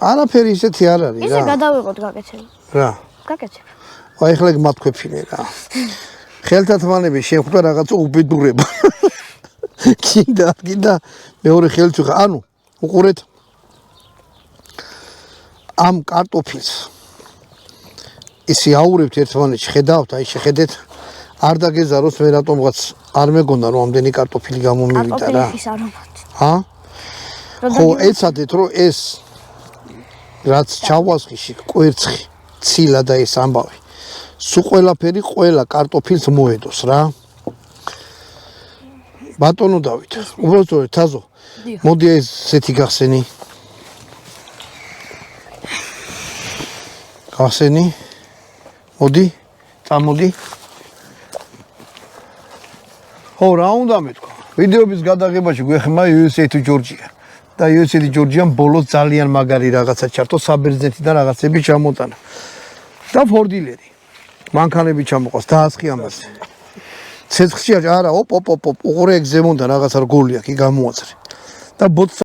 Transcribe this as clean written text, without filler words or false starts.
არაფერი ისეთი არ არის რა. ისე გადავიღოთ გაკეთებ. რა. გაკეთებ. აი ახლა მათქვეფინე რა. ხელთათმანები შეხვდა რაღაცა უბედურება. კიდე მეორე ხელით ვიხარ. ანუ უყურეთ ამ კარტოფილს ისე აურებთ ერთმანეთში, ხედავთ, აი შეხედეთ არ დაგეზაროს მე რატომღაც არ მეგონა რომ ამდენი კარტოფილი გამომივიდა რა. კარტოფილის არომატი. ჰა? ხო, ეცადეთ რომ ეს რაც ჩავასხიში, კვერცხი, ცილა და ეს ამბავი. სულ ყველაფერი ყველა კარტოფილს მოედოს რა. ბატონო დავით, უბრალოდ თაზო. მოდი ესეთი გახსენი. გახსენი. მოდი, წამოდი. ხო, რა უნდა მეთქვა? ვიდეოების გადაღებაში გვეხმა USA თუ ჯორჯია. და USA თუ ჯორჯიამ ბოლოს ძალიან მაგარი რაღაცა ჩართო საბერძნეთიდან რაღაცები ჩამოტანა. და ფორდილერი. მანქანები ჩამოყავს, დაასხი ამაზე. ცეცხლში არა, ოპ, უყურე ეგ ზემოდან რაღაცა რგოლია, კი გამოაწრე. და ბოც